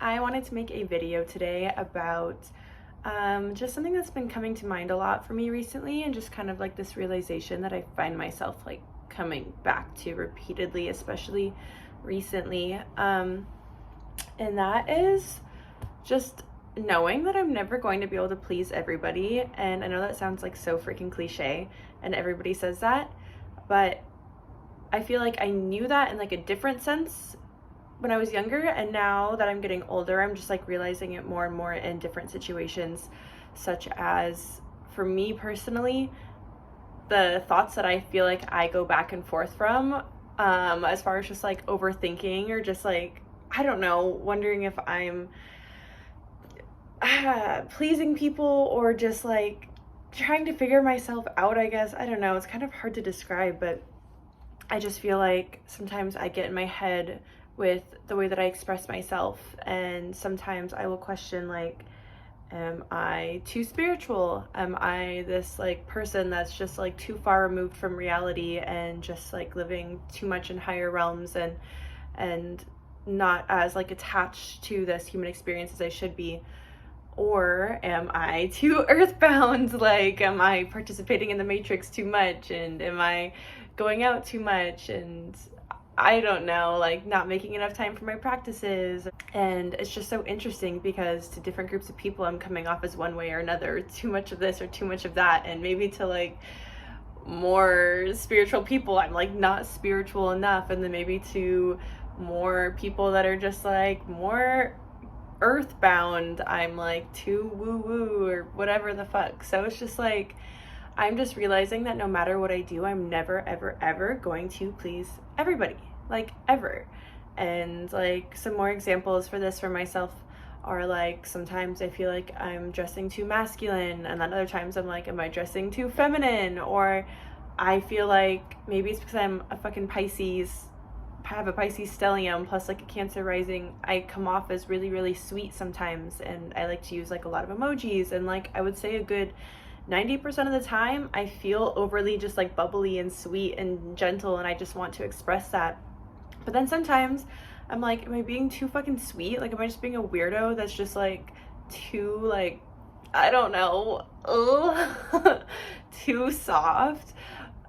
I wanted to make a video today about just something that's been coming to mind a lot for me recently, and just kind of like this realization that I find myself like coming back to repeatedly, especially recently. And that is just knowing that I'm never going to be able to please everybody. And I know that sounds like so freaking cliche, and everybody says that, but I feel like I knew that in like a different sense when I was younger, and now that I'm getting older, I'm just like realizing it more and more in different situations, such as for me personally, the thoughts that I feel like I go back and forth from, as far as just like overthinking or just like, I don't know, wondering if I'm pleasing people or just like trying to figure myself out, I guess. I don't know, it's kind of hard to describe, but I just feel like sometimes I get in my head with the way that I express myself, and sometimes I will question like, am I too spiritual? Am I this like person that's just like too far removed from reality and just like living too much in higher realms and not as like attached to this human experience as I should be? Or am I too earthbound? Like, am I participating in the matrix too much? And am I going out too much? And I don't know, like not making enough time for my practices. And it's just so interesting because to different groups of people, I'm coming off as one way or another, too much of this or too much of that. And maybe to like more spiritual people, I'm like not spiritual enough. And then maybe to more people that are just like more earthbound, I'm like too woo-woo or whatever the fuck. So it's just like, I'm just realizing that no matter what I do, I'm never, ever, ever going to please everybody, like ever. And like some more examples for this for myself are like, sometimes I feel like I'm dressing too masculine, and then other times I'm like, am I dressing too feminine? Or I feel like maybe it's because I'm a fucking Pisces, have a Pisces stellium plus like a Cancer rising, I come off as really, really sweet sometimes, and I like to use like a lot of emojis, and like I would say a good 90% of the time I feel overly just like bubbly and sweet and gentle, and I just want to express that. But then sometimes I'm like, am I being too fucking sweet? Like, am I just being a weirdo that's just like too like, I don't know, too soft?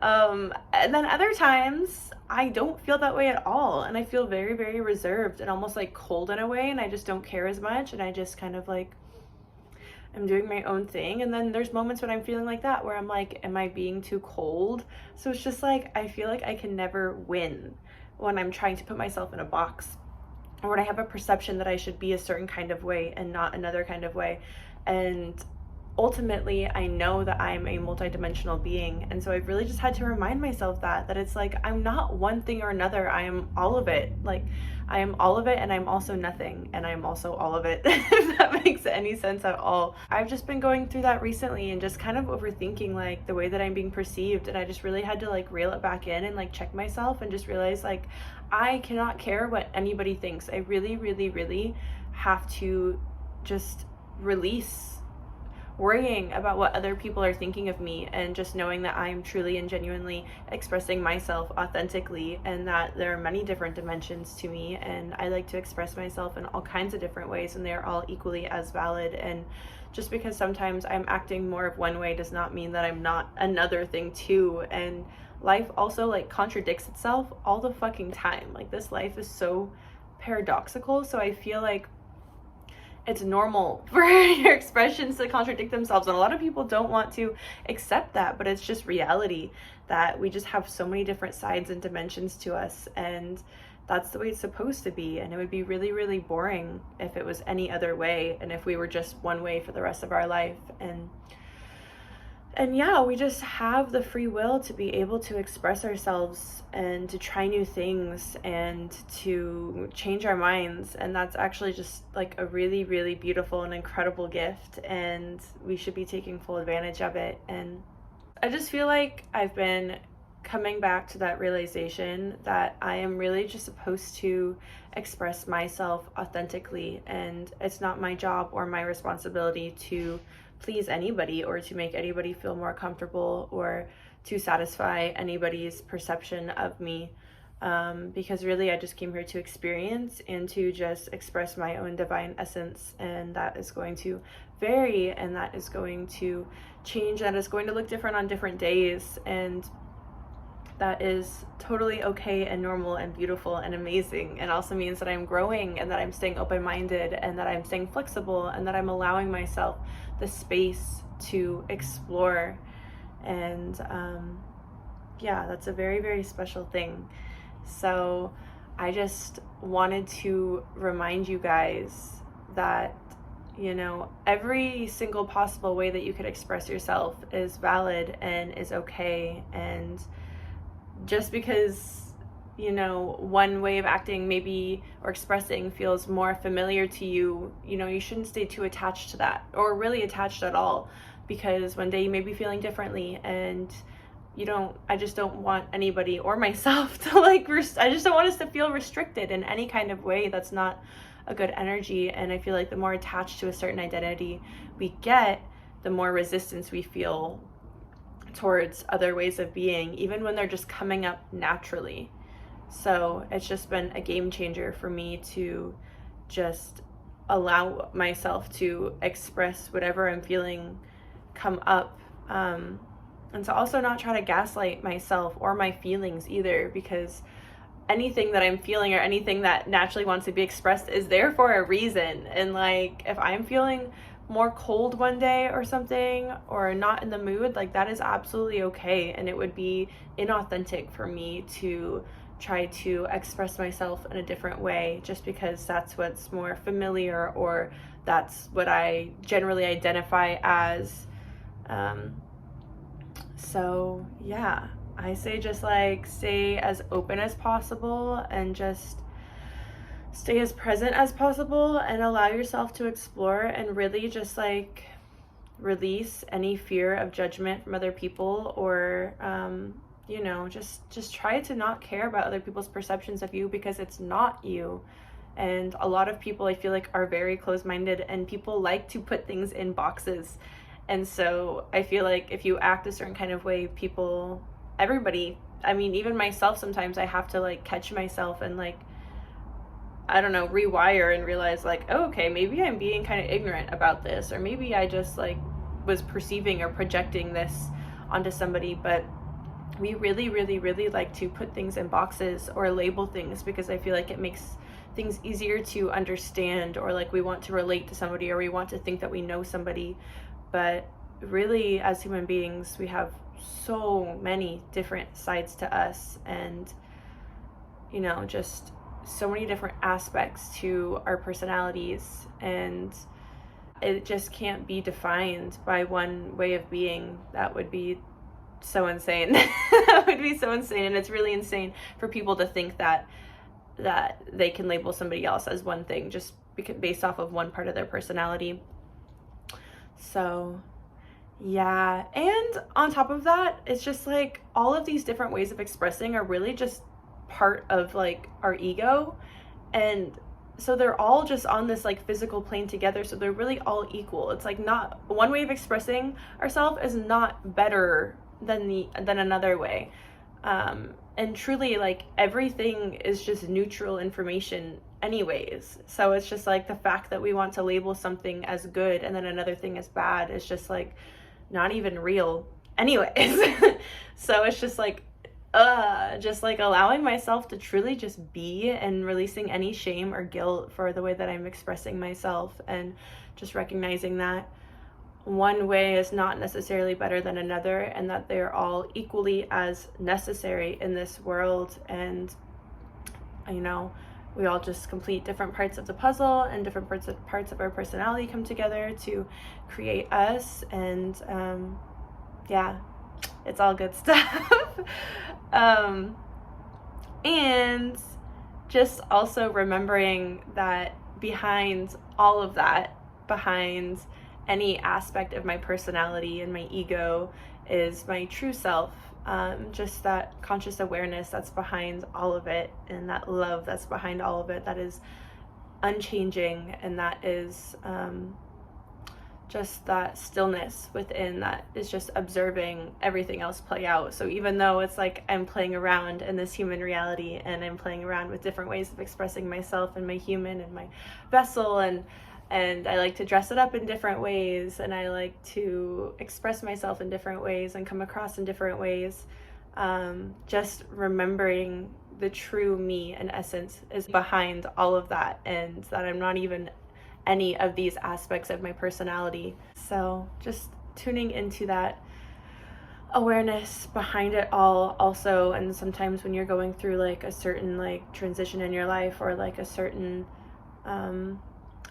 And then other times I don't feel that way at all, and I feel very, very reserved and almost like cold in a way, and I just don't care as much, and I just kind of like I'm doing my own thing. And then there's moments when I'm feeling like that where I'm like, am I being too cold? So it's just like, I feel like I can never win when I'm trying to put myself in a box, or when I have a perception that I should be a certain kind of way and not another kind of way. And ultimately I know that I'm a multidimensional being, and so I've really just had to remind myself that it's like, I'm not one thing or another, I am all of it. Like, I am all of it, and I'm also nothing, and I'm also all of it. If that makes any sense at all. I've just been going through that recently and just kind of overthinking like the way that I'm being perceived, and I just really had to like reel it back in and like check myself and just realize like, I cannot care what anybody thinks. I really, really, really have to just release worrying about what other people are thinking of me, and just knowing that I'm truly and genuinely expressing myself authentically, and that there are many different dimensions to me, and I like to express myself in all kinds of different ways, and they're all equally as valid. And just because sometimes I'm acting more of one way does not mean that I'm not another thing too. And life also like contradicts itself all the fucking time. Like, this life is so paradoxical, so I feel like it's normal for your expressions to contradict themselves, and a lot of people don't want to accept that, but it's just reality that we just have so many different sides and dimensions to us, and that's the way it's supposed to be. And it would be really, really boring if it was any other way, and if we were just one way for the rest of our life. And yeah, we just have the free will to be able to express ourselves and to try new things and to change our minds. And that's actually just like a really, really beautiful and incredible gift, and we should be taking full advantage of it. And I just feel like I've been coming back to that realization that I am really just supposed to express myself authentically, and it's not my job or my responsibility to please anybody or to make anybody feel more comfortable or to satisfy anybody's perception of me. because really I just came here to experience and to just express my own divine essence, and that is going to vary, and that is going to change, that is going to look different on different days, and that is totally okay and normal and beautiful and amazing. It also means that I'm growing, and that I'm staying open-minded, and that I'm staying flexible, and that I'm allowing myself the space to explore. And yeah, that's a very, very special thing. So I just wanted to remind you guys that, you know, every single possible way that you could express yourself is valid and is okay. And just because, you know, one way of acting maybe or expressing feels more familiar to you, you know, you shouldn't stay too attached to that, or really attached at all, because one day you may be feeling differently, and I just don't want anybody or myself to I just don't want us to feel restricted in any kind of way. That's not a good energy. And I feel like the more attached to a certain identity we get, the more resistance we feel towards other ways of being, even when they're just coming up naturally. So it's just been a game changer for me to just allow myself to express whatever I'm feeling come up. And to also not try to gaslight myself or my feelings either, because anything that I'm feeling or anything that naturally wants to be expressed is there for a reason. And like, if I'm feeling more cold one day or something, or not in the mood, like, that is absolutely okay. And it would be inauthentic for me to try to express myself in a different way just because that's what's more familiar, or that's what I generally identify as. So yeah, I say just like stay as open as possible, and just stay as present as possible, and allow yourself to explore, and really just like release any fear of judgment from other people, or you know, just try to not care about other people's perceptions of you, because it's not you. And a lot of people, I feel like, are very closed-minded, and people like to put things in boxes. And so I feel like if you act a certain kind of way, everybody, I mean, even myself, sometimes I have to like catch myself and like, I don't know, rewire and realize like, oh, okay, maybe I'm being kind of ignorant about this, or maybe I just like was perceiving or projecting this onto somebody. But we really, really, really like to put things in boxes or label things, because I feel like it makes things easier to understand, or like we want to relate to somebody, or we want to think that we know somebody. But really, as human beings, we have so many different sides to us, and, you know, just so many different aspects to our personalities, and it just can't be defined by one way of being. That would be so insane. That would be so insane. And it's really insane for people to think that they can label somebody else as one thing just based off of one part of their personality. So yeah, and on top of that, it's just like all of these different ways of expressing are really just part of like our ego, and so they're all just on this like physical plane together, so they're really all equal. It's like, not one way of expressing ourselves is not better than another way, and truly, like, everything is just neutral information anyways. So it's just like the fact that we want to label something as good and then another thing as bad is just like not even real anyways. So it's just like allowing myself to truly just be, and releasing any shame or guilt for the way that I'm expressing myself, and just recognizing that one way is not necessarily better than another, and that they're all equally as necessary in this world. And, you know, we all just complete different parts of the puzzle, and different parts of our personality come together to create us. And yeah, it's all good stuff. And just also remembering that behind all of that, behind any aspect of my personality and my ego, is my true self. Just that conscious awareness that's behind all of it, and that love that's behind all of it, that is unchanging, and that is just that stillness within that is just observing everything else play out. So even though it's like I'm playing around in this human reality and I'm playing around with different ways of expressing myself and my human and my vessel, and I like to dress it up in different ways, and I like to express myself in different ways and come across in different ways, just remembering the true me and essence is behind all of that, and that I'm not even any of these aspects of my personality. So just tuning into that awareness behind it all also. And sometimes when you're going through like a certain like transition in your life, or like a certain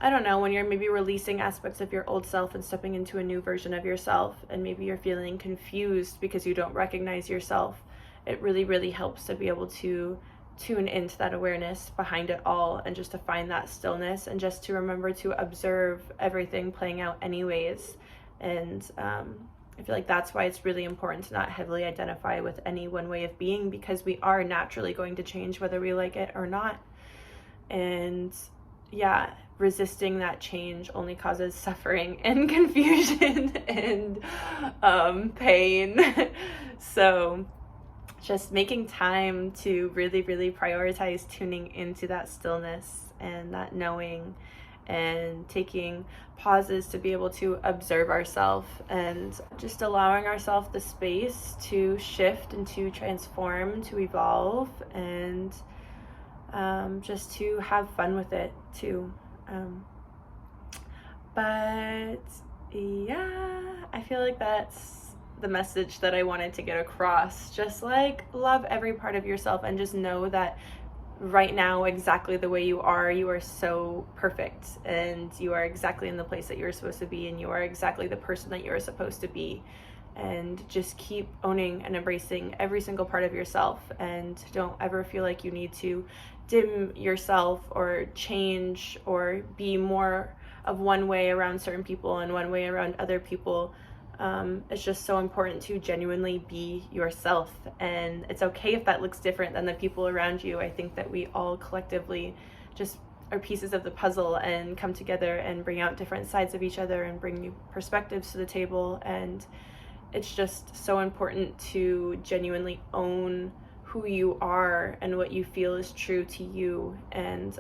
I don't know, when you're maybe releasing aspects of your old self and stepping into a new version of yourself, and maybe you're feeling confused because you don't recognize yourself, it really, really helps to be able to tune into that awareness behind it all, and just to find that stillness, and just to remember to observe everything playing out anyways. And I feel like that's why it's really important to not heavily identify with any one way of being, because we are naturally going to change whether we like it or not. And yeah, resisting that change only causes suffering and confusion and pain. So just making time to really, really prioritize tuning into that stillness and that knowing, and taking pauses to be able to observe ourselves, and just allowing ourselves the space to shift and to transform, to evolve, and just to have fun with it too. But yeah, I feel like that's the message that I wanted to get across. Just like love every part of yourself, and just know that right now, exactly the way you are so perfect, and you are exactly in the place that you're supposed to be, and you are exactly the person that you're supposed to be. And just keep owning and embracing every single part of yourself, and don't ever feel like you need to dim yourself or change or be more of one way around certain people and one way around other people. It's just so important to genuinely be yourself, and it's okay if that looks different than the people around you. I think that we all collectively just are pieces of the puzzle and come together and bring out different sides of each other and bring new perspectives to the table. And it's just so important to genuinely own who you are and what you feel is true to you, and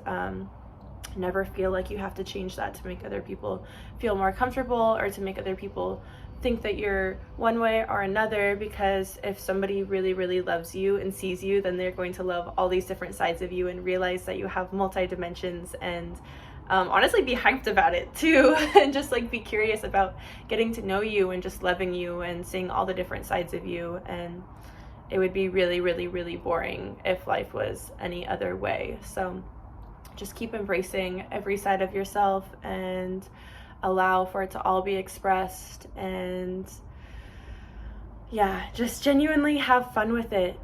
never feel like you have to change that to make other people feel more comfortable, or to make other people think that you're one way or another. Because if somebody really, really loves you and sees you, then they're going to love all these different sides of you and realize that you have multi-dimensions, and honestly be hyped about it too. And just like be curious about getting to know you and just loving you and seeing all the different sides of you. And it would be really, really, really boring if life was any other way. So just keep embracing every side of yourself and allow for it to all be expressed, and yeah, just genuinely have fun with it.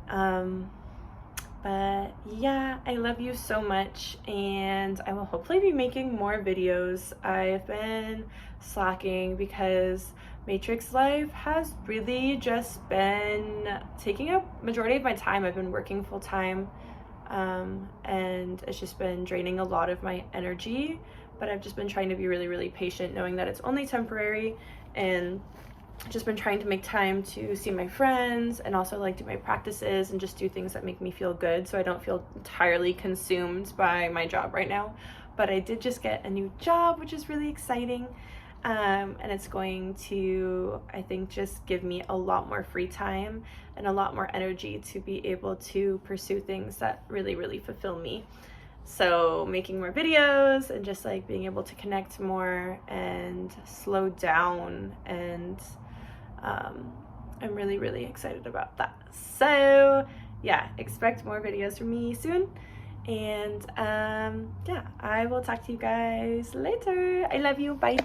But yeah, I love you so much, and I will hopefully be making more videos. I've been slacking because Matrix life has really just been taking up majority of my time. I've been working full time, and it's just been draining a lot of my energy. But I've just been trying to be really, really patient, knowing that it's only temporary, and just been trying to make time to see my friends, and also like do my practices and just do things that make me feel good, so I don't feel entirely consumed by my job right now. But I did just get a new job, which is really exciting, and it's going to, I think, just give me a lot more free time and a lot more energy to be able to pursue things that really, really fulfill me. So making more videos and just like being able to connect more and slow down, and I'm really, really excited about that. So yeah, expect more videos from me soon, and yeah, I will talk to you guys later. I love you. Bye.